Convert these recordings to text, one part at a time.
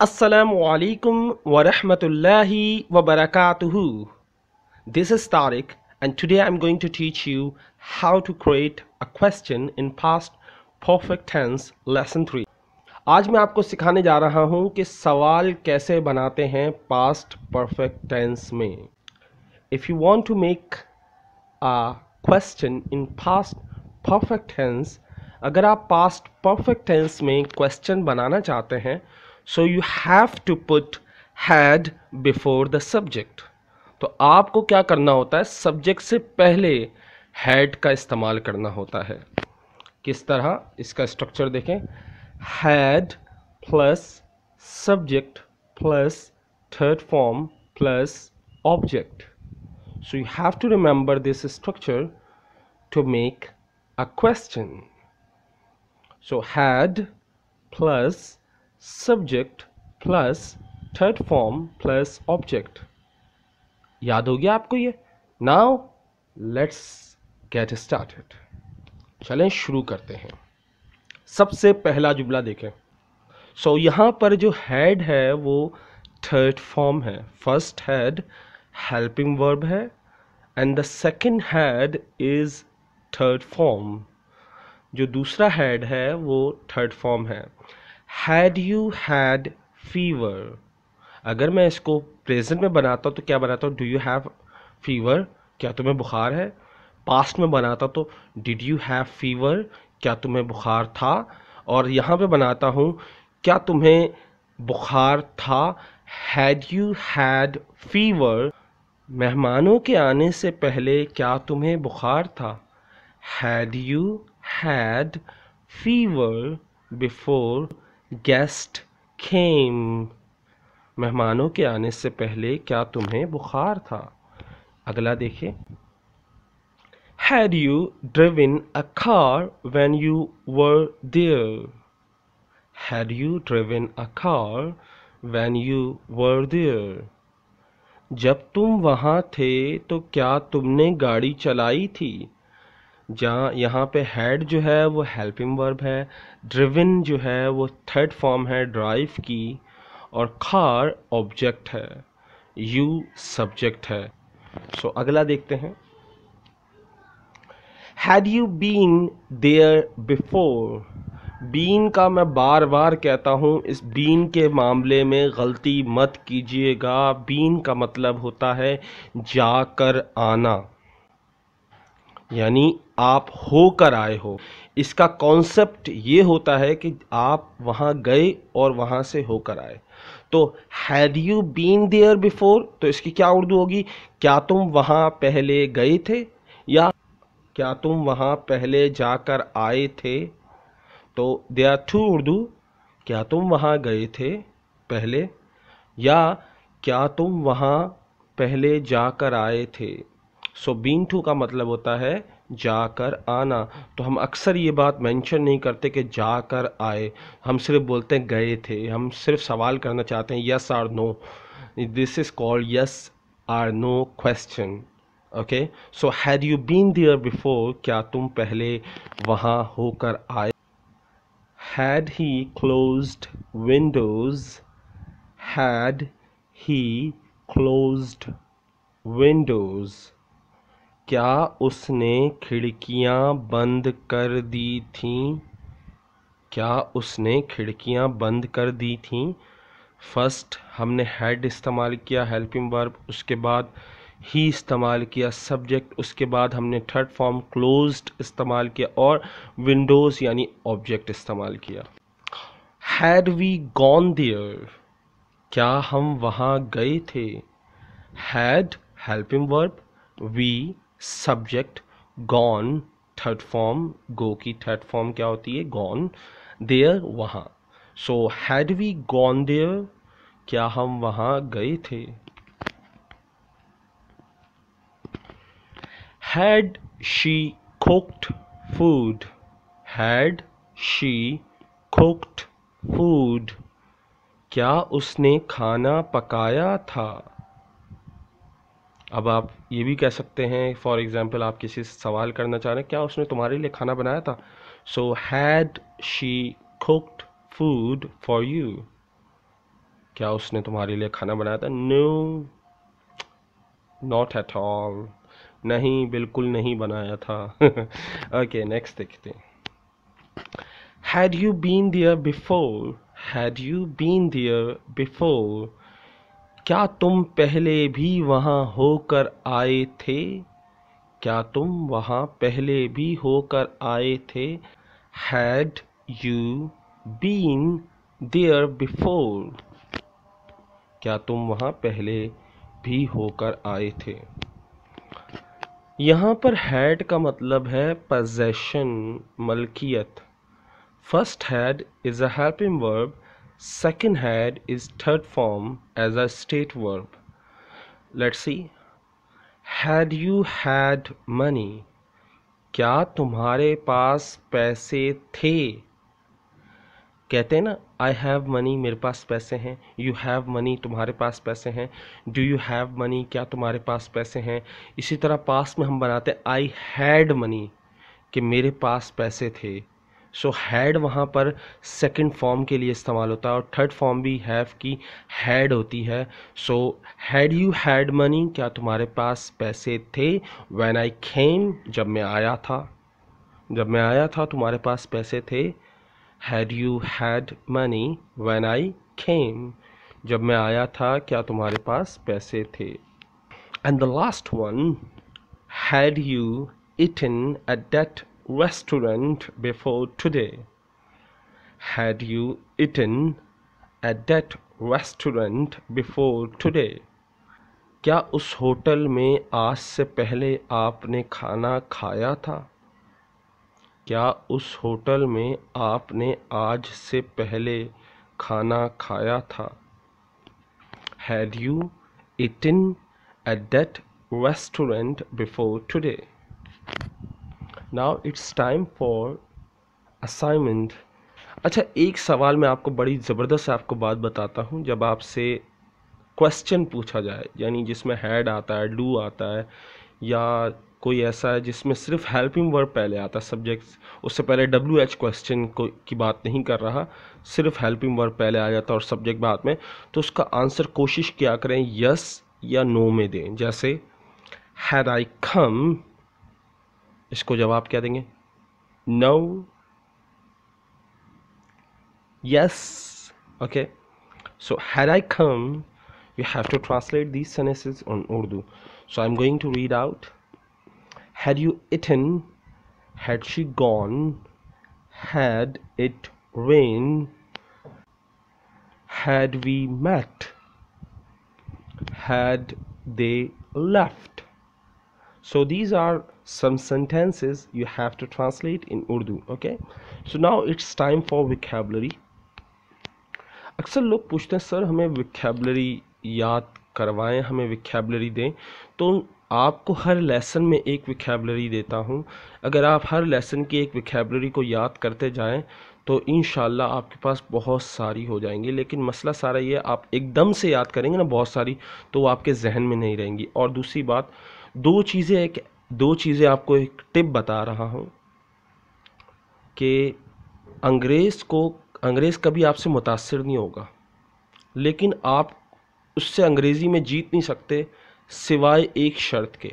Assalamu alaikum wa rahmatullahi wa barakatuhu. This is Tariq and today I'm going to teach you how to create a question in past perfect tense lesson 3. आज मैं आपको सिखाने जा रहा हूं कि सवाल कैसे बनाते हैं past perfect tense में. If you want to make a question in past perfect tense, अगर आप past perfect tense में question बनाना चाहते हैं, so you have to put had before the subject. तो आपको क्या करना होता है, सब्जेक्ट से पहले had का इस्तेमाल करना होता है. किस तरह, इसका स्ट्रक्चर देखें. had plus subject plus third form plus object. So you have to remember this structure to make a question. So had plus subject plus third form plus object. याद हो गया आपको ये? Now let's get started. चलें शुरू करते हैं. सबसे पहला जुमला देखें. So यहाँ पर जो had है वो थर्ड फॉर्म है. फर्स्ट had helping verb है and the second had is third form. जो दूसरा had है वो थर्ड फॉर्म है. Had you had fever? अगर मैं इसको प्रेजेंट में बनाता हूँ तो क्या बनाता हूँ? Do you have fever? क्या तुम्हें बुखार है? पास्ट में बनाता तो Did you have fever? क्या तुम्हें बुखार था? और यहाँ पे बनाता हूँ क्या तुम्हें बुखार था? Had you had fever? मेहमानों के आने से पहले क्या तुम्हें बुखार था? Had you had fever before guest came? मेहमानों के आने से पहले क्या तुम्हें बुखार था? अगला देखिए. Had you driven a car when you were there? Had you driven a car when you were there? जब तुम वहाँ थे तो क्या तुमने गाड़ी चलाई थी? जहाँ यहाँ पे हैड जो है वो हेल्पिंग वर्ब है, ड्रिवन जो है वो थर्ड फॉर्म है ड्राइव की, और कार ऑब्जेक्ट है, यू सब्जेक्ट है. सो अगला देखते हैं. Had you been there before? Been का मैं बार बार कहता हूँ, इस बीन के मामले में गलती मत कीजिएगा. बीन का मतलब होता है जाकर आना, यानी आप होकर आए हो. इसका कॉन्सेप्ट ये होता है कि आप वहाँ गए और वहाँ से होकर आए. तो had you been there before, तो इसकी क्या उर्दू होगी? क्या तुम वहाँ पहले गए थे, या क्या तुम वहाँ पहले जाकर आए थे? तो दे आर टू उर्दू. क्या तुम वहाँ गए थे पहले, या क्या तुम वहाँ पहले जाकर आए थे. सो बीन टू का मतलब होता है जाकर आना. तो हम अक्सर ये बात मेंशन नहीं करते कि जाकर आए, हम सिर्फ बोलते हैं गए थे. हम सिर्फ सवाल करना चाहते हैं यस और no. This is called yes और no question. Okay, so had you been there before, क्या तुम पहले वहाँ होकर आए. Had he closed windows? Had he closed windows? क्या उसने खिड़कियां बंद कर दी थीं? क्या उसने खिड़कियां बंद कर दी थीं? फर्स्ट हमने हैड इस्तेमाल किया हेल्पिंग वर्ब, उसके बाद ही इस्तेमाल किया सब्जेक्ट, उसके बाद हमने थर्ड फॉर्म क्लोज्ड इस्तेमाल किया और विंडोज यानी ऑब्जेक्ट इस्तेमाल किया. Had we gone there? क्या हम वहाँ गए थे? Had helping verb, we subject, gone third form, go की थर्ड फॉर्म क्या होती है? गॉन. देयर वहाँ. So had we gone there? क्या हम वहाँ गए थे? Had she cooked food? Had she cooked food? क्या उसने खाना पकाया था? अब आप ये भी कह सकते हैं, फॉर एग्जाम्पल आप किसी से सवाल करना चाह रहे हैं क्या उसने तुम्हारे लिए खाना बनाया था. So had she cooked food for you? क्या उसने तुम्हारे लिए खाना बनाया था? नो, नॉट एट ऑल, नहीं, बिल्कुल नहीं बनाया था। ओके, नेक्स्ट देखते हैं। Had you been there before? Had you been there before? क्या तुम पहले भी वहां होकर आए थे? क्या तुम वहां पहले भी होकर आए थे? Had you been there before? क्या तुम वहां पहले भी होकर आए थे? यहाँ पर had का मतलब है possession, Malkiyat. First had is a helping verb. Second had is third form as a state verb. Let's see. Had you had money? क्या तुम्हारे पास पैसे थे? कहते हैं ना, I have money, मेरे पास पैसे हैं। You have money, तुम्हारे पास पैसे हैं। Do you have money? क्या तुम्हारे पास पैसे हैं? इसी तरह पास में हम बनाते हैं I had money, कि मेरे पास पैसे थे। सो हैड वहाँ पर सेकंड फॉर्म के लिए इस्तेमाल होता है, और थर्ड फॉर्म भी हैव की हैड होती है। सो हैड यू हैड मनी? क्या तुम्हारे पास पैसे थे? व्हेन आई केम, जब मैं आया था। जब मैं आया था तुम्हारे पास पैसे थे। Had you had money when I came? जब मैं आया था क्या तुम्हारे पास पैसे थे? And the last one, had you eaten at that restaurant before today? Had you eaten at that restaurant before today? क्या उस होटल में आज से पहले आपने खाना खाया था? क्या उस होटल में आपने आज से पहले खाना खाया था? Had you eaten at that restaurant before today? Now it's time for assignment. अच्छा, एक सवाल मैं आपको बड़ी ज़बरदस्त आपको बात बताता हूँ। जब आपसे क्वेश्चन पूछा जाए, यानी जिसमें हैड आता है, डू आता है, या कोई ऐसा है जिसमें सिर्फ हेल्पिंग वर्ब पहले आता है, सब्जेक्ट, उससे पहले WH क्वेश्चन को की बात नहीं कर रहा, सिर्फ हेल्पिंग वर्ब पहले आ जाता है और सब्जेक्ट बाद में, तो उसका आंसर कोशिश क्या करें, यस या नो में दें। जैसे हैड आई कम, इसको जवाब क्या देंगे? No, yes. Okay, so had I come, you have to translate these sentences on Urdu. So I'm going to read out. Had you eaten? Had she gone? Had it rained? Had we met? Had they left? So these are some sentences you have to translate in Urdu. Okay, so now it's time for vocabulary. अक्सर लोग पूछते हैं sir हमें विकैबुलरी याद करवाएं, हमें विकैबुलरी दें। तो आपको हर लेसन में एक विकैबुलरी देता हूं। अगर आप हर लेसन की एक विकैबुलरी को याद करते जाएं तो इंशाल्लाह आपके पास बहुत सारी हो जाएंगी। लेकिन मसला सारा ये, आप एकदम से याद करेंगे ना बहुत सारी, तो वो आपके जहन में नहीं रहेंगी। और दूसरी बात, दो चीज़ें आपको एक टिप बता रहा हूँ कि अंग्रेज़ कभी आपसे मुतासिर नहीं होगा, लेकिन आप उससे अंग्रेज़ी में जीत नहीं सकते सिवाय एक शर्त के।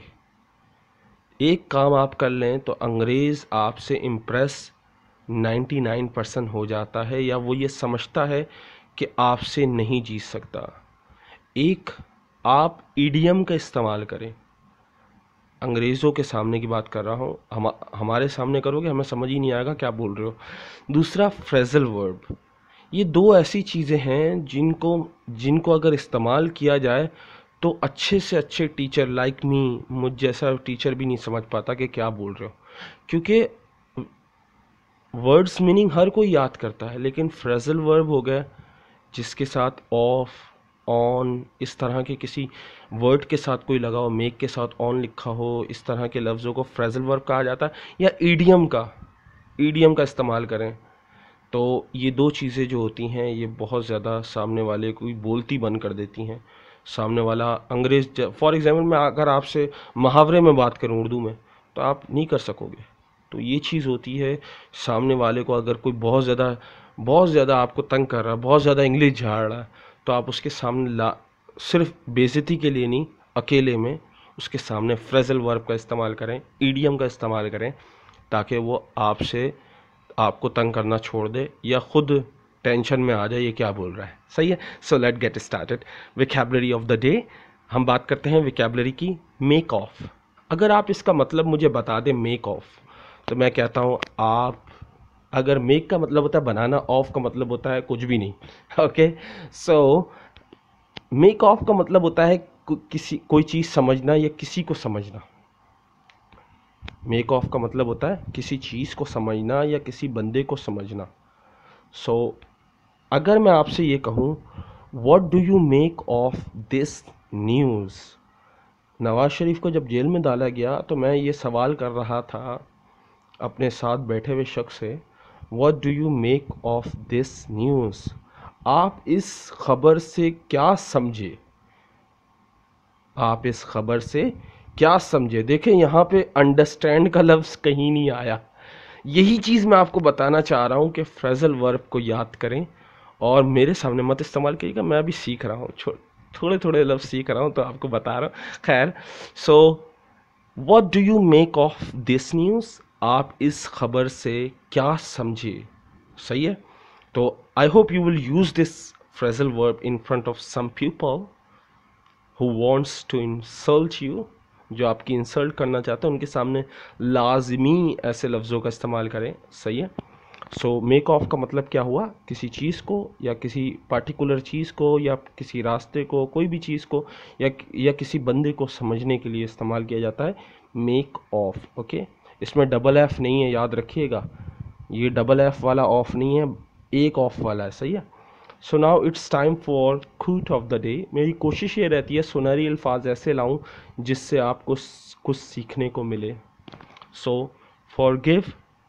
एक काम आप कर लें तो अंग्रेज़ आपसे इम्प्रेस 99% हो जाता है, या वो ये समझता है कि आपसे नहीं जीत सकता। एक, आप इडियम का इस्तेमाल करें। अंग्रेज़ों के सामने की बात कर रहा हूँ, हमारे सामने करोगे हमें समझ ही नहीं आएगा क्या बोल रहे हो। दूसरा, फ्रेजल वर्ब। ये दो ऐसी चीज़ें हैं जिनको अगर इस्तेमाल किया जाए तो अच्छे से अच्छे टीचर लाइक मी, मुझ जैसा टीचर भी नहीं समझ पाता कि क्या बोल रहे हो, क्योंकि वर्ड्स मीनिंग हर कोई याद करता है, लेकिन फ्रेजल वर्ब हो गया जिसके साथ ऑफ, ऑन, इस तरह के किसी वर्ड के साथ कोई लगा हो, मेक के साथ ऑन लिखा हो, इस तरह के लफ्ज़ों को फ्रेजल वर्ब कहा जाता है। या ईडियम का इस्तेमाल करें तो ये दो चीज़ें जो होती हैं ये बहुत ज़्यादा सामने वाले को बोलती बंद कर देती हैं। सामने वाला अंग्रेज़, फॉर एग्ज़ाम्पल मैं अगर आपसे मुहावरे में बात करूं उर्दू में तो आप नहीं कर सकोगे। तो ये चीज़ होती है, सामने वाले को अगर कोई बहुत ज़्यादा आपको तंग कर रहा है, बहुत ज़्यादा इंग्लिश झाड़ रहा है, तो आप उसके सामने सिर्फ बेइज्जती के लिए नहीं, अकेले में उसके सामने फ्रेजल वर्ब का इस्तेमाल करें, ईडियम का इस्तेमाल करें, ताकि वो आपको तंग करना छोड़ दे या खुद टेंशन में आ जाए ये क्या बोल रहा है। सही है। So let get started. Vocabulary of the day, हम बात करते हैं विकैबुलरी की मेक ऑफ। अगर आप इसका मतलब मुझे बता दें मेक ऑफ, तो मैं कहता हूँ आप, अगर मेक का मतलब होता है बनाना, ऑफ का मतलब होता है कुछ भी नहीं। ओके, सो मेक ऑफ का मतलब होता है कोई चीज़ समझना या किसी को समझना। मेक ऑफ का मतलब होता है किसी चीज़ को समझना या किसी बंदे को समझना। सो अगर मैं आपसे ये कहूँ what do you make of this news. Nawaz Sharif को जब जेल में डाला गया तो मैं ये सवाल कर रहा था अपने साथ बैठे हुए शख्स से, what do you make of this news. आप इस खबर से क्या समझे, आप इस खबर से क्या समझे। देखें यहाँ पे अंडरस्टैंड का लफ्ज़ कहीं नहीं आया। यही चीज़ मैं आपको बताना चाह रहा हूँ कि फ्रेजल वर्ब को याद करें और मेरे सामने मत इस्तेमाल करिएगा, मैं अभी सीख रहा हूँ, थोड़े थोड़े लफ्ज़ सीख रहा हूँ तो आपको बता रहा हूँ। खैर, so what do you make of this news, आप इस खबर से क्या समझे। सही है। तो I hope you will use this phrasal verb in front of some people who wants to insult you, जो आपकी इंसल्ट करना चाहते हैं, उनके सामने लाजमी ऐसे लफ्ज़ों का इस्तेमाल करें। सही है। सो मेक ऑफ का मतलब क्या हुआ, किसी चीज़ को या किसी पार्टिकुलर चीज़ को या किसी रास्ते को, कोई भी चीज़ को या किसी बंदे को समझने के लिए इस्तेमाल किया जाता है मेक ऑफ। ओके, इसमें डबल एफ नहीं है, याद रखिएगा, ये डबल एफ वाला ऑफ नहीं है, एक ऑफ वाला है। सही है। So now it's time for cute of the day. मेरी कोशिश ये रहती है सुनहरी अल्फाज ऐसे लाऊं जिससे आपको कुछ सीखने को मिले। So forgive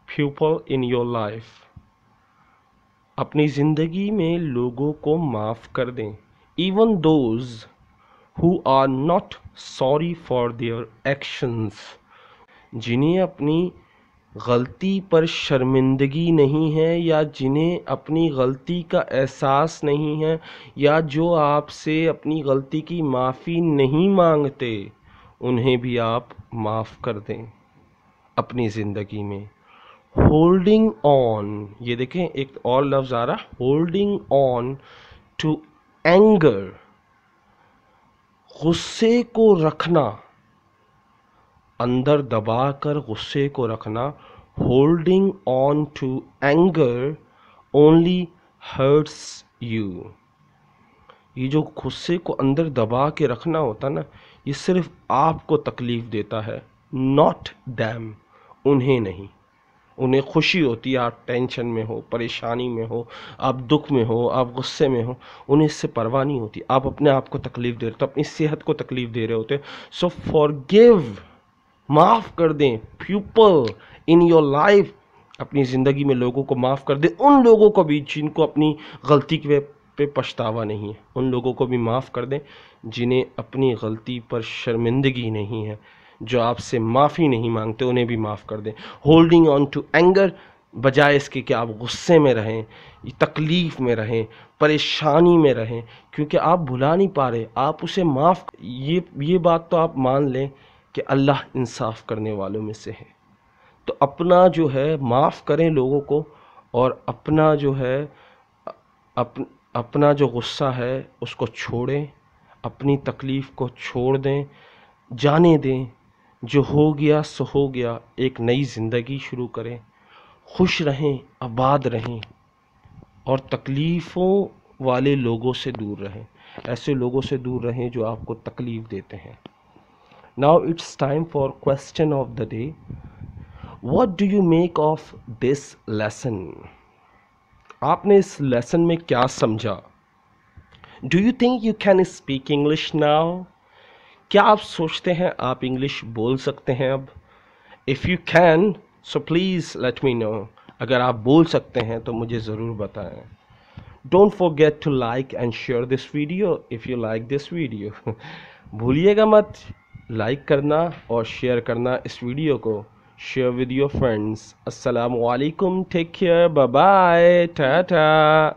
people in your life, अपनी ज़िंदगी में लोगों को माफ़ कर दें, even those who are not sorry for their actions, जिन्हें अपनी गलती पर शर्मिंदगी नहीं है या जिन्हें अपनी गलती का एहसास नहीं है या जो आपसे अपनी गलती की माफ़ी नहीं मांगते, उन्हें भी आप माफ़ कर दें अपनी ज़िंदगी में। होल्डिंग ऑन, ये देखें एक और लफ्ज़ आ रहा, होल्डिंग ऑन टू एंगर, गुस्से को रखना, अंदर दबाकर गुस्से को रखना। Holding on to anger only hurts you, ये जो गुस्से को अंदर दबा के रखना होता ना, ये सिर्फ आपको तकलीफ देता है, नॉट दैम, उन्हें नहीं। उन्हें खुशी होती है आप टेंशन में हो, परेशानी में हो, आप दुख में हो, आप गुस्से में हो, उन्हें इससे परवाह नहीं होती। आप अपने आप को तकलीफ दे रहे हो, तो अपनी सेहत को तकलीफ दे रहे होते। सो फॉरगिव, माफ़ कर दें, पीपल इन योर लाइफ, अपनी ज़िंदगी में लोगों को माफ़ कर दें, उन लोगों को भी जिनको अपनी गलती पे पछतावा नहीं है, उन लोगों को भी माफ़ कर दें जिन्हें अपनी गलती पर शर्मिंदगी नहीं है, जो आपसे माफ़ी नहीं मांगते, उन्हें भी माफ़ कर दें। होल्डिंग ऑन टू एंगर, बजाय इसके कि आप गुस्से में रहें, तकलीफ़ में रहें, परेशानी में रहें, क्योंकि आप भुला नहीं पा रहे, आप उसे माफ़, ये बात तो आप मान लें कि अल्लाह इंसाफ करने वालों में से है। तो अपना जो है माफ़ करें लोगों को, और अपना जो है अपना जो गुस्सा है उसको छोड़ें, अपनी तकलीफ़ को छोड़ दें, जाने दें, जो हो गया सो हो गया, एक नई ज़िंदगी शुरू करें, खुश रहें, आबाद रहें और तकलीफ़ों वाले लोगों से दूर रहें, ऐसे लोगों से दूर रहें जो आपको तकलीफ़ देते हैं। Now it's time for question of the day. What do you make of this lesson? आपने इस लेसन में क्या समझा? Do you think you can speak English now? क्या आप सोचते हैं आप इंग्लिश बोल सकते हैं अब? If you can, so please let me know. अगर आप बोल सकते हैं तो मुझे ज़रूर बताएं। Don't forget to like and share this video if you like this video. भूलिएगा मत लाइक करना और शेयर करना इस वीडियो को। Share with your friends. अस्सलामु अलैकुम, take care, bye bye, Tata.